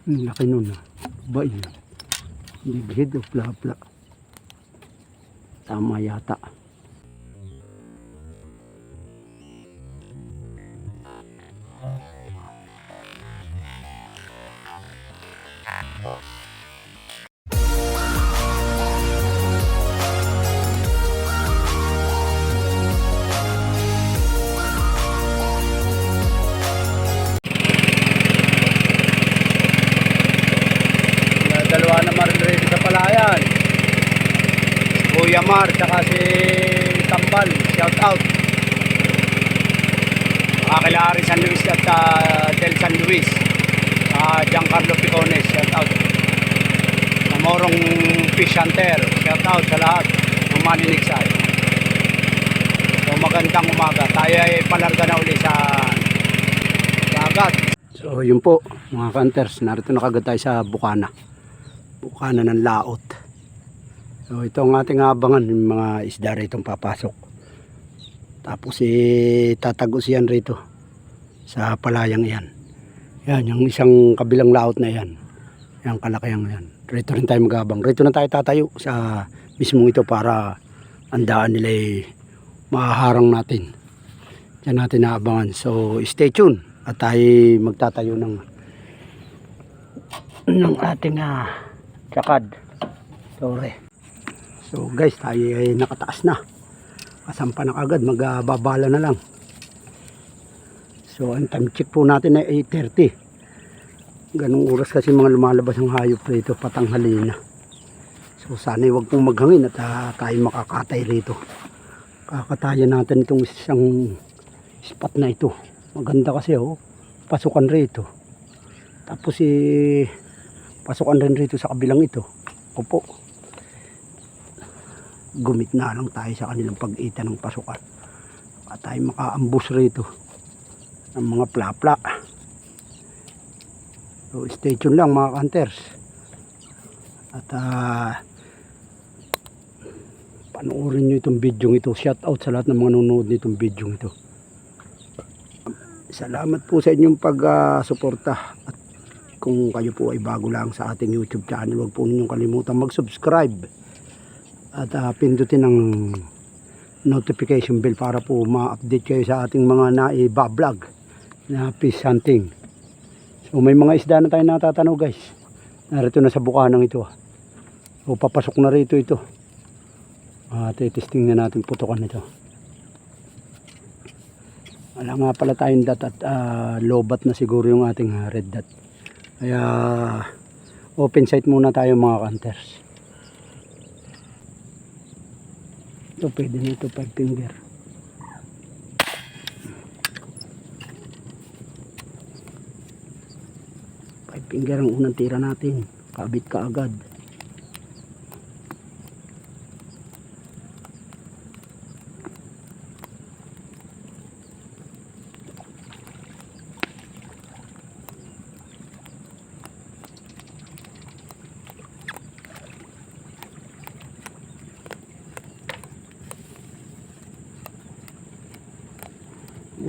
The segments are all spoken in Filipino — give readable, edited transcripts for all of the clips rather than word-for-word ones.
Ang laki nun ah. Ba yun? Big o pla-pla. Tama yata. Dalawa na marinready sa palayan. Kuya Mar, saka si Tambal, shout out. Akilari San Luis at Del San Luis. Giancarlo Picones, shout out. Namorong Fish Hunter, shout out sa lahat ng maninig sa'yo. So magandang umaga. Tayo ay palarga na uli sa dagat. So yun po mga hunters, narito na kagad tayo sa Bukana ng laot. So ito ang ating abangan, yung mga isda rito papasok. Tapos tatagos yan rito sa palayang yan. Yan, yung isang kabilang laot na yan. Yan, kalakayang yan. Rito rin tayo magabang. Rito na tayo tatayo sa mismong ito para andaan nila mahaharang natin. Diyan natin naabangan. So stay tuned at tayo magtatayo ng ating tsakad. Sorry. So guys, tayo ay nakataas na. Kasampa na kagad, magbabala na lang. So ang time check po natin ay 8:30. Ganong oras kasi mga lumalabas ng hayop rito, patanghali na. So sana wag pong maghangin at tayo makakatay rito. Kakatayan natin itong isang spot na ito. Maganda kasi pasukan rito. Tapos pasukan rin rito sa kabilang ito. Opo. Gumit na lang tayo sa kanilang pag-ita ng pasukan. At tayo makaambus rito ng mga plapla. So stay tuned lang mga hunters. At panoorin nyo itong video ito. Shout out sa lahat ng mga nanonood nitong video ito. Salamat po sa inyong pag-suporta. At kung kayo po ay bago lang sa ating YouTube channel, huwag po ninyong kalimutan mag-subscribe at pindutin ang notification bell para po ma-update kayo sa ating mga naiba-vlog na fish hunting. So may mga isda na tayo natatanaw guys. Narito na sa bukanang ito. So papasok na rito ito. Testing na natin putukan ito. Wala nga pala tayong dot at lobat na siguro yung ating red dot. Kaya open sight muna tayo mga hunters. Ito pwede na ito 5 finger. Finger ang unang tira natin. Kabit ka agad.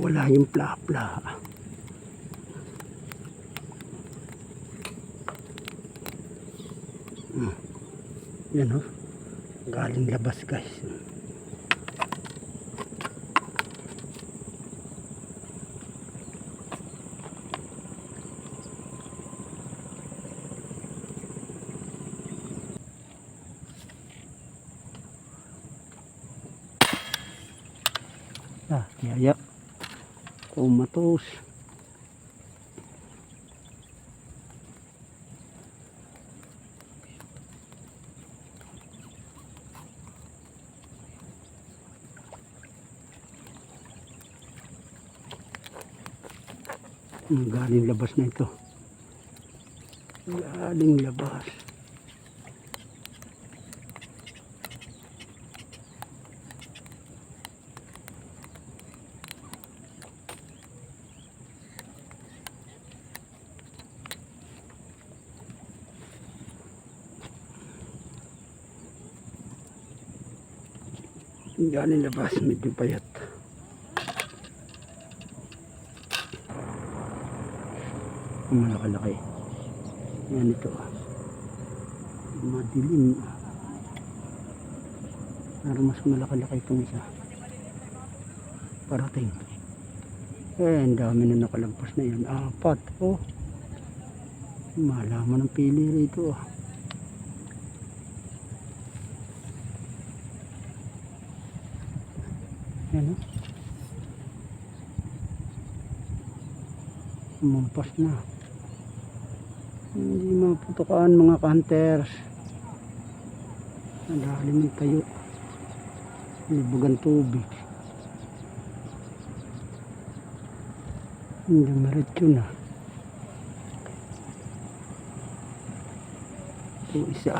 Wala yung plapla. Yan galing labas guys. Yaya kumatos. Galing labas na ito. Galing labas. Galing labas, medyo payat. Malaki-laki. Yan ito. Madilim. Pero mas malaki-laki itong isa. Parating. Ang dami na nakalagpas na yan. 4. Oh. Malaman ng pili rito. Yan. Umampas na. Hindi maputukan mga hunters. Ang lalim ng tayo. Libugan tubig. Hindi maritso na. Ito isa.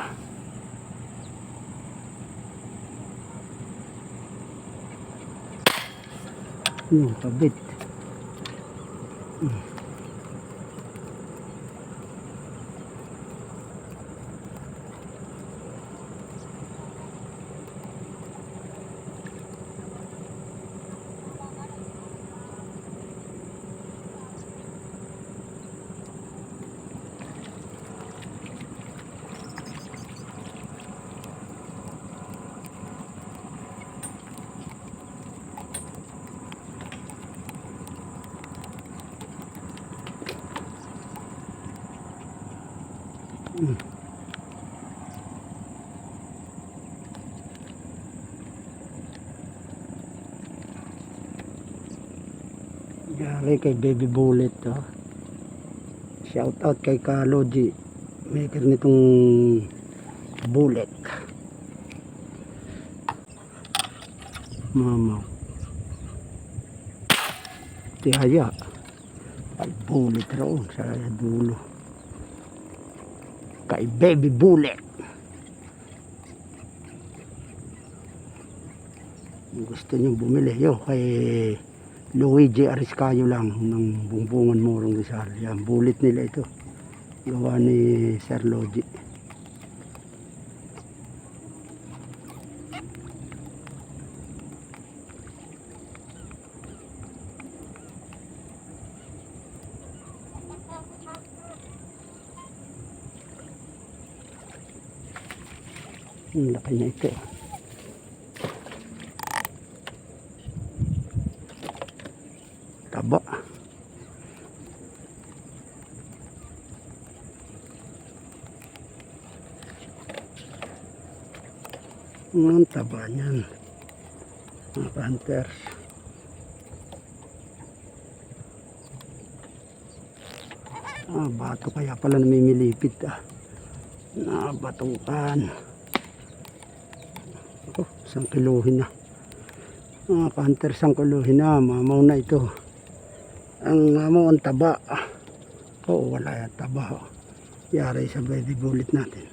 Yung kabit. Yari kay Baby Bullet. Shout out kay Kaloji, maker nitong bullet. Mama tihaya ay bullet roon sa dulo kay Baby Bullet. Gusto nyo bumili yo kay Luigi Ariscayo lang ng Bungbungan Morong Rizal. Yan, bullet nila ito. Gawa ni Sir Logi. Ang laki niya ito. Taba. Ang taba niyan. Mga hunters. Bato kaya pala namimilipit. Batukan. Isang kiluhin na. Mga hunters, isang kiluhin na. Mamaw na ito. Ang mamaw ang taba. Oo, wala yung taba. Yari sa Baby Bullet natin.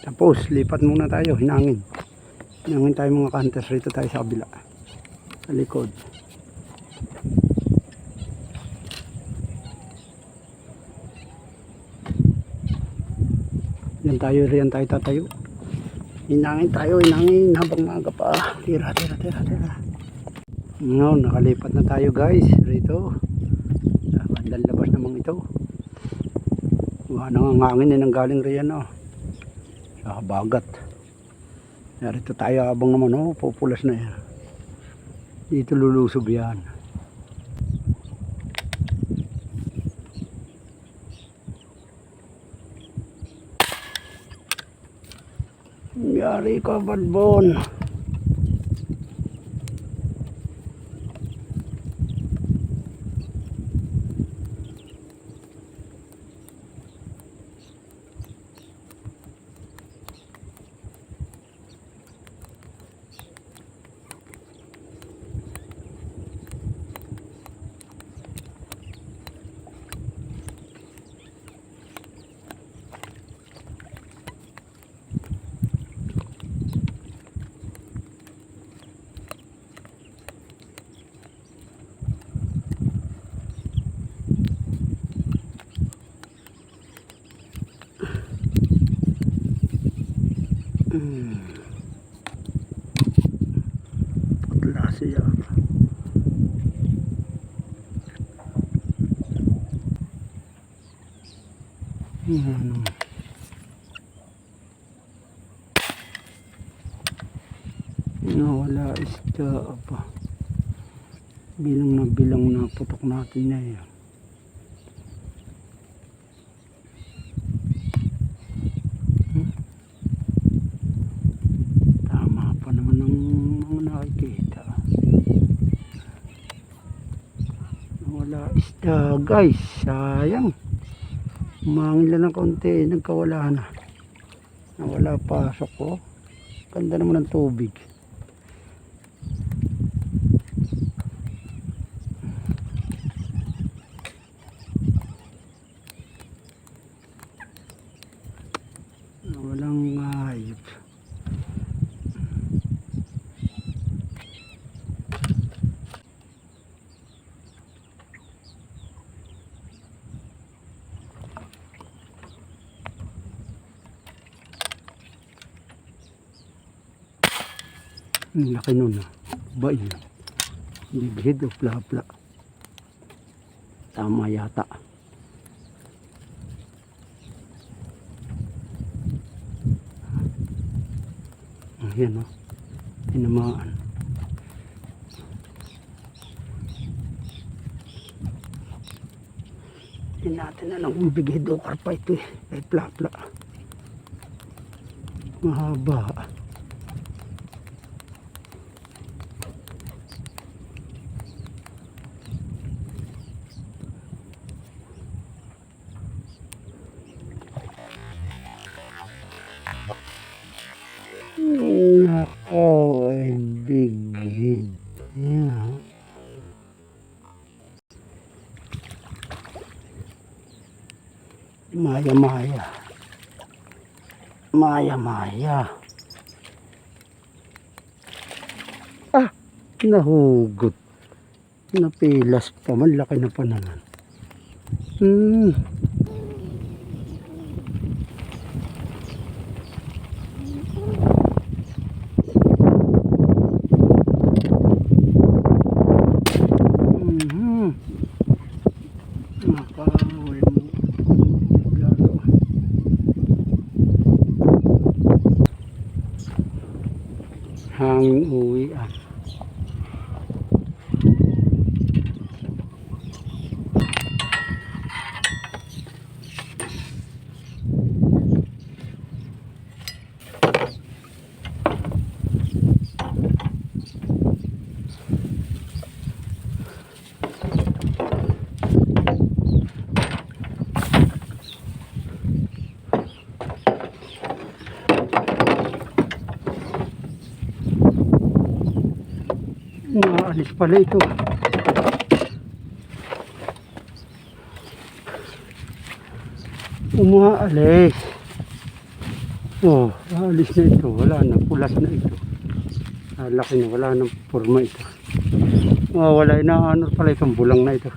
Tapos lipat muna tayo, hinangin tayo mga hunters. Rito tayo sa kabila, sa likod. Yan tayo, riyan tayo tatayo. Hinangin habang maaga pa. Tira. No, nakalipat na tayo guys rito. Bandang labas naman ito. Nang hangin na galing riyan sa bagat. Narito tayo habang naman pupulas na yan. Dito lulusob yan. Yari ka balbon. siya. Ano? Wala isda pa. Bilang na putok natin na yan. Tama pa naman ang mga nakikita. Wala isda guys, sayang. Umangin lang ng konti, nagkawala na. Nawala pasok ko. Ganda naman ng tubig. Walang hayop. Ang laki nun ah. Ba yun? Bibhid o pla-pla. Tama yata. Ayan o. Tinamaan. Hindi natin alam kung bigay do karpa ito eh. Ay pla-pla. Mahaba. Nako, ay bigid. Yan. Maya. Ah, nahugot. Napilas pa man, laki na pa naman. Nakahuli mo. Lalo. Hanging uwian. Maalis pala ito. Umaalis. Oh, alis na ito. Wala na. Pulas na ito. Laki na. Wala na forma ito. Oh, wala na. Ano pala itong bulang na ito.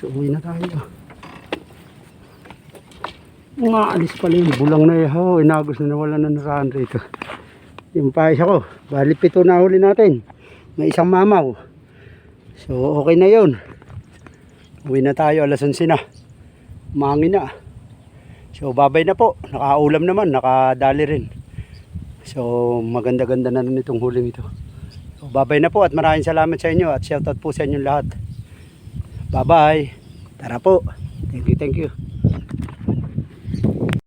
Uwi na tayo. Maalis pala yung bulang na yaho. Inagos na nawala na naraan rito. Yung paisa ko. Bali 7 na huli natin. May isang mamaw. So okay na yun. Uwi na tayo, alas 11 na. Mahangin na. So babay na po. Nakaulam naman, nakadali rin. So maganda-ganda na rin itong huling ito. So babay na po at maraming salamat sa inyo at shoutout po sa inyong lahat. Bye bye. Tara po. Thank you, thank you.